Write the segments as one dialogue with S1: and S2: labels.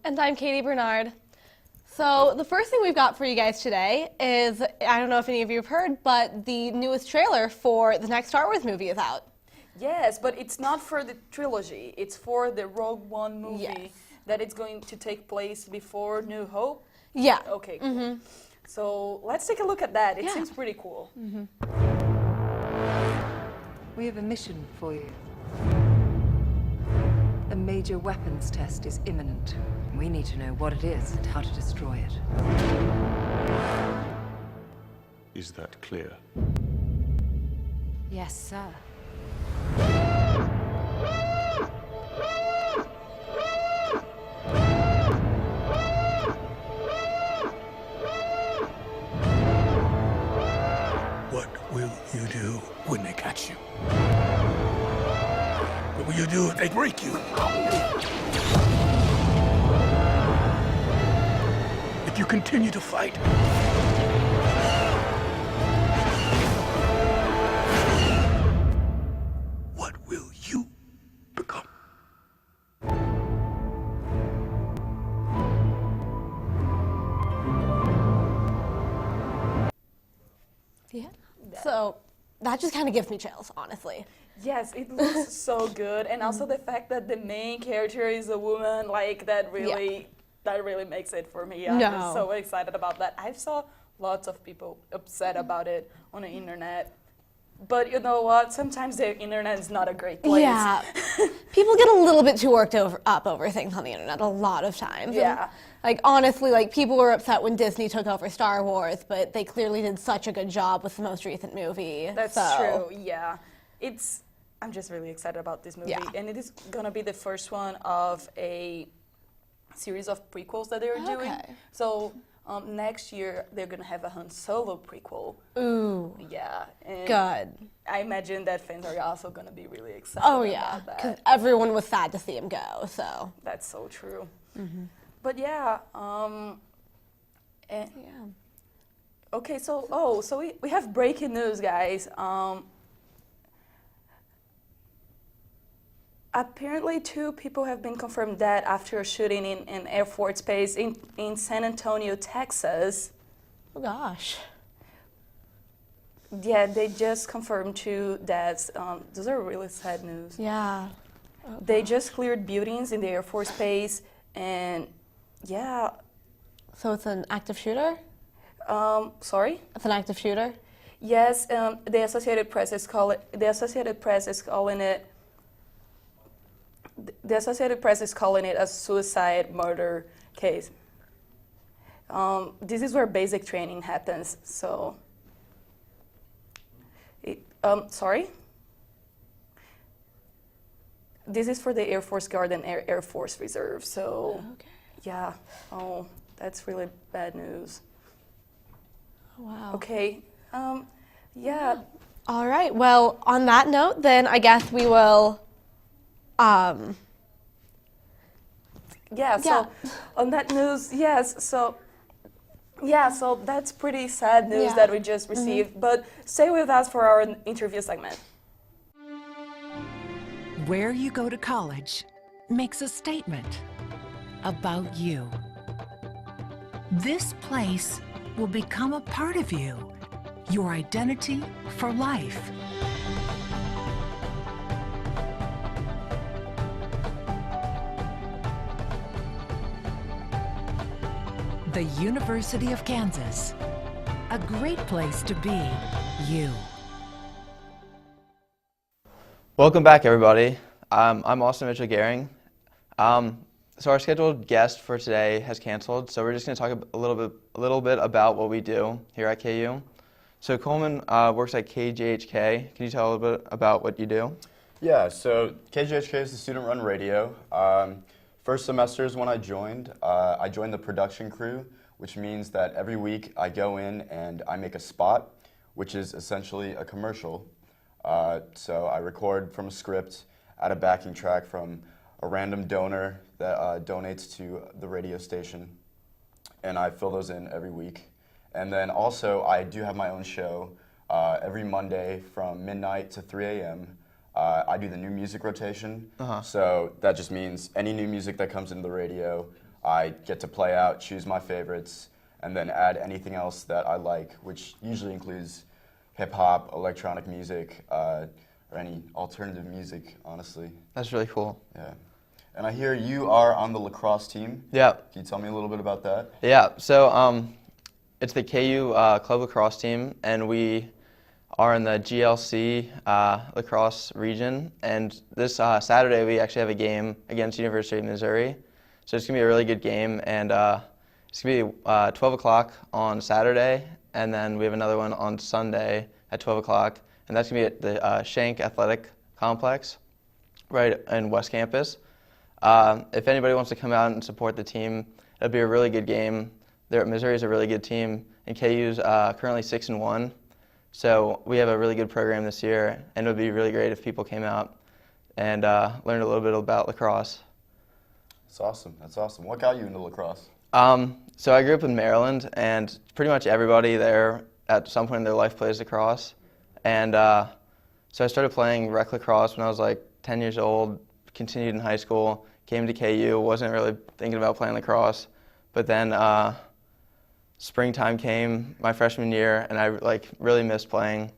S1: And I'm Katie Bernard. So the first thing we've got for you guys today is, I don't know if any of you have heard, but the newest trailer for the next Star Wars movie is out.
S2: Yes, but it's not for the trilogy. It's for the Rogue One movie.
S1: Yes.
S2: That it's going to take place before New Hope?
S1: Yeah.
S2: Okay, cool. So let's take a look at that. It seems pretty cool.
S3: We have a mission for you. A major weapons test is imminent. We need to know what it is and how to destroy it.
S4: Is that clear?
S3: Yes, sir.
S5: What will you do when they catch you? What will you do if they break you? If you continue to fight? What will you become?
S1: Yeah. So that just kind of gives me chills, honestly.
S2: Yes, it looks so good, and also the fact that the main character is a woman, like that really makes it for me. I'm just so excited about that. I saw lots of people upset about it on the internet, but you know what? Sometimes the internet is not a great place.
S1: Yeah, people get a little bit too worked up over things on the internet a lot of times.
S2: Yeah.
S1: And, like, honestly, like, people were upset when Disney took over Star Wars, but they clearly did such a good job with the most recent movie.
S2: That's true, yeah. I'm just really excited about this movie, and it is gonna be the first one of a series of prequels that they're doing. So next year they're gonna have a Han Solo prequel.
S1: Ooh.
S2: Yeah. And
S1: Good.
S2: I imagine that fans are also gonna be really excited.
S1: Oh yeah,
S2: about
S1: because
S2: that.
S1: everyone was sad to see him go. So.
S2: That's so true. But yeah. Okay, so we have breaking news, guys. Apparently, 2 people have been confirmed dead after a shooting in an Air Force base in San Antonio, Texas.
S1: Oh gosh.
S2: Yeah, they just confirmed 2 deaths. Those are really sad news.
S1: Yeah. Oh,
S2: they just cleared buildings in the Air Force base, and yeah.
S1: So it's an active shooter?
S2: Sorry?
S1: It's an active shooter?
S2: Yes, the Associated Press is calling it. The Associated Press is calling it a suicide murder case. This is where basic training happens. So, sorry. This is for the Air Force Guard and Air Force Reserve. So, yeah. Oh, that's really bad news.
S1: Oh, wow.
S2: Okay. Yeah.
S1: All right. Well, on that note, then I guess we will.
S2: So on that news, so that's pretty sad news that we just received, but stay with us for our interview segment.
S6: Where you go to college makes a statement about you. This place will become a part of you, your identity for life. The University of Kansas, a great place to be you.
S7: Welcome back, everybody. I'm also Mitchell-Goering. So our scheduled guest for today has canceled, so we're just going to talk a little bit about what we do here at KU. So Coleman works at KJHK. Can you tell a little bit about what you do?
S8: Yeah, so KGHK is the student-run radio. First semester is when I joined. I joined the production crew, which means that every week I go in and I make a spot, which is essentially a commercial. So I record from a script, add a backing track from a random donor that donates to the radio station, and I fill those in every week. And then also I do have my own show every Monday from midnight to 3 a.m. I do the new music rotation, so that just means any new music that comes into the radio, I get to play out, choose my favorites, and then add anything else that I like, which usually includes hip-hop, electronic music, or any alternative music, honestly.
S7: That's really cool.
S8: Yeah. And I hear you are on the lacrosse team.
S7: Yeah.
S8: Can you tell me a little bit about that?
S7: Yeah, so it's the KU club lacrosse team, and we are in the GLC lacrosse region. And this Saturday, we actually have a game against University of Missouri. So it's going to be a really good game, and it's going to be 12 o'clock on Saturday, and then we have another one on Sunday at 12 o'clock, and that's going to be at the Shank Athletic Complex right in West Campus. If anybody wants to come out and support the team, it'll be a really good game. Missouri is a really good team, and KU's currently 6-1, so we have a really good program this year, and it would be really great if people came out and learned a little bit about lacrosse.
S8: That's awesome. That's awesome. What got you into lacrosse?
S7: So I grew up in Maryland, and pretty much everybody there at some point in their life plays lacrosse. And so I started playing rec lacrosse when I was like 10 years old, continued in high school, came to KU, wasn't really thinking about playing lacrosse. But then springtime came my freshman year, and I really missed playing.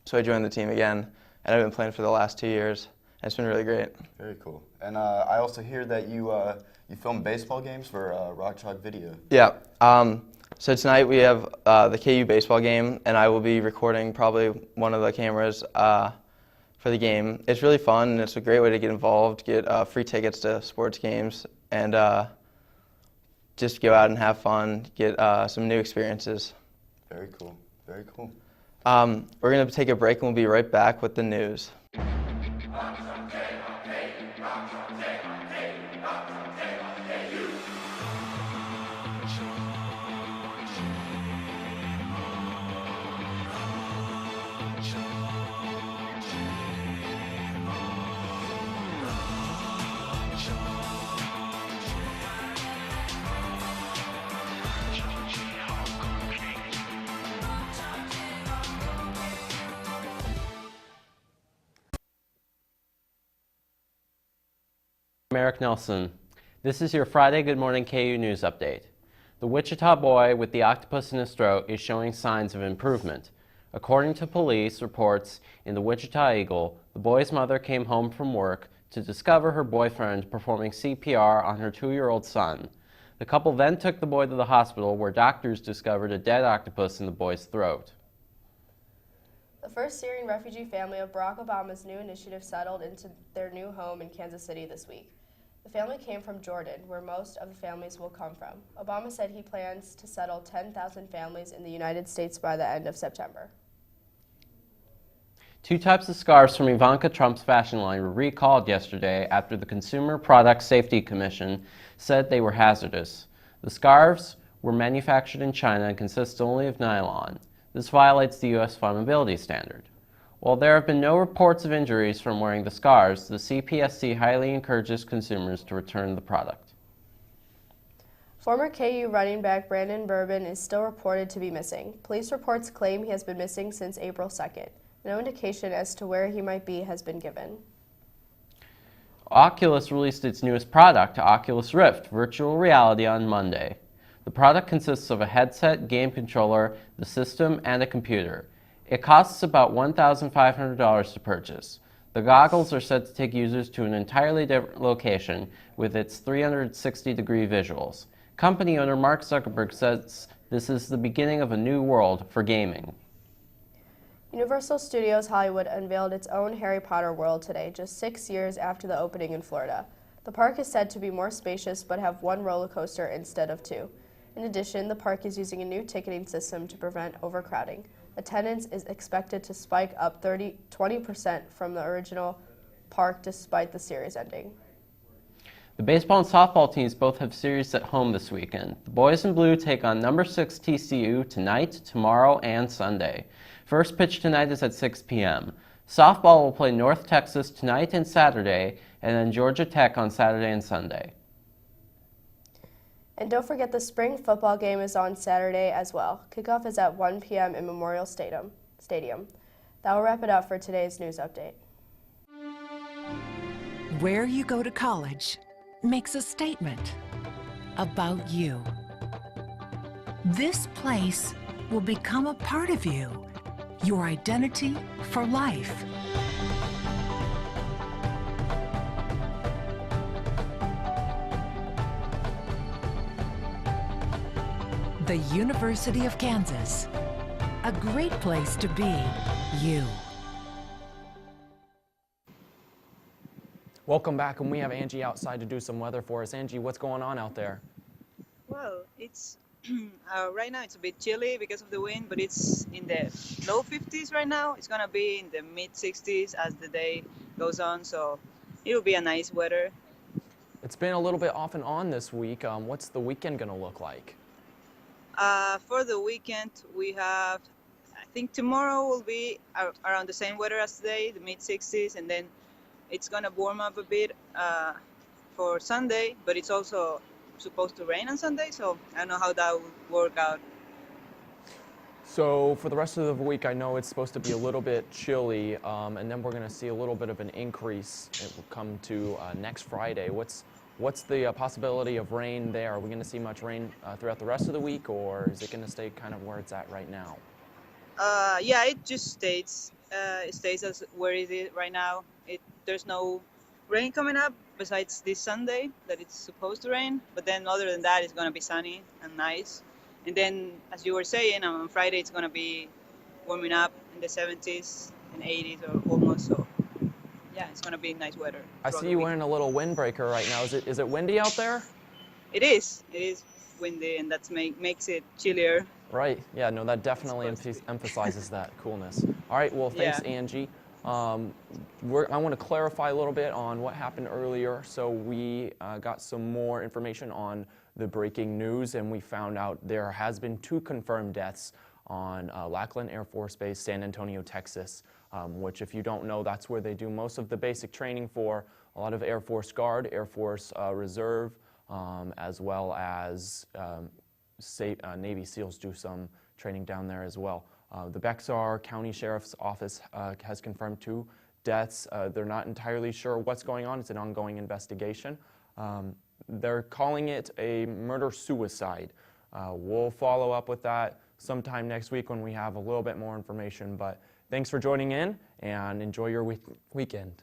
S7: So I joined the team again, and I've been playing for the last 2 years. And it's been really great.
S8: Very cool. And I also hear that you film baseball games for Rock Chalk Video.
S7: Yeah. So tonight we have the KU baseball game, and I will be recording probably one of the cameras for the game. It's really fun, and it's a great way to get involved, get free tickets to sports games, and just go out and have fun, get some new experiences.
S8: Very cool. Very cool.
S7: We're going to take a break, and we'll be right back with the news.
S9: I'm Eric Nelson. This is your Friday Good Morning KU News Update. The Wichita boy with the octopus in his throat is showing signs of improvement. According to police reports in the Wichita Eagle, the boy's mother came home from work to discover her boyfriend performing CPR on her 2-year-old son. The couple then took the boy to the hospital, where doctors discovered a dead octopus in the boy's throat.
S10: The first Syrian refugee family of Barack Obama's new initiative settled into their new home in Kansas City this week. The family came from Jordan, where most of the families will come from. Obama said he plans to settle 10,000 families in the United States by the end of September.
S9: 2 types of scarves from Ivanka Trump's fashion line were recalled yesterday after the Consumer Product Safety Commission said they were hazardous. The scarves were manufactured in China and consist only of nylon. This violates the U.S. flammability standard. While there have been no reports of injuries from wearing the scarves, the CPSC highly encourages consumers to return the product.
S10: Former KU running back Brandon Bourbon is still reported to be missing. Police reports claim he has been missing since April 2nd. No indication as to where he might be has been given.
S9: Oculus released its newest product, Oculus Rift Virtual Reality, on Monday. The product consists of a headset, game controller, the system, and a computer. It costs about $1,500 to purchase. The goggles are said to take users to an entirely different location with its 360-degree visuals. Company owner Mark Zuckerberg says this is the beginning of a new world for gaming.
S10: Universal Studios Hollywood unveiled its own Harry Potter world today, just 6 years after the opening in Florida. The park is said to be more spacious but have 1 roller coaster instead of 2. In addition, the park is using a new ticketing system to prevent overcrowding. Attendance is expected to spike up 20% from the original park despite the series ending.
S9: The baseball and softball teams both have series at home this weekend. The boys in blue take on number 6 TCU tonight, tomorrow, and Sunday. First pitch tonight is at 6 p.m. Softball will play North Texas tonight and Saturday, and then Georgia Tech on Saturday and Sunday.
S10: And don't forget the spring football game is on Saturday as well. Kickoff is at 1 p.m. in Memorial Stadium. That will wrap it up for today's news update.
S6: Where you go to college makes a statement about you. This place will become a part of you, your identity for life. The University of Kansas, a great place to be you.
S11: Welcome back, and we have Angie outside to do some weather for us. Angie, what's going on out there?
S12: Well, it's right now it's a bit chilly because of the wind, but it's in the low 50s right now. It's gonna be in the mid 60s as the day goes on, so it'll be a nice weather.
S11: It's been a little bit off and on this week. What's the weekend gonna look like?
S12: For the weekend, we have, I think tomorrow will be around the same weather as today, the mid 60s, and then it's gonna warm up a bit for Sunday, but it's also supposed to rain on Sunday, so I don't know how that will work out.
S11: So for the rest of the week, I know it's supposed to be a little bit chilly, and then we're gonna see a little bit of an increase. It will come to next Friday. What's the possibility of rain there? Are we gonna see much rain throughout the rest of the week, or is it gonna stay kind of where it's at right now?
S12: Yeah, it just stays. It stays as where it is right now. There's no rain coming up besides this Sunday that it's supposed to rain. But then other than that, it's going to be sunny and nice. And then, as you were saying, on Friday it's going to be warming up in the 70s and 80s or almost. So yeah, it's going to be nice weather.
S11: I see you wearing a little windbreaker right now. Is it windy out there?
S12: It is. It is windy, and that makes it chillier.
S11: Right. Yeah, no, that definitely emphasizes that coolness. All right, well, thanks,
S12: Yeah.
S11: Angie. I want to clarify a little bit on what happened earlier. So we got some more information on the breaking news, and we found out there has been 2 confirmed deaths on Lackland Air Force Base, San Antonio, Texas, which, if you don't know, that's where they do most of the basic training for a lot of Air Force Guard, Air Force Reserve, as well as Navy SEALs do some training down there as well. The Bexar County Sheriff's Office has confirmed 2 deaths. They're not entirely sure what's going on. It's an ongoing investigation. They're calling it a murder-suicide. We'll follow up with that sometime next week when we have a little bit more information. But thanks for joining in, and enjoy your weekend.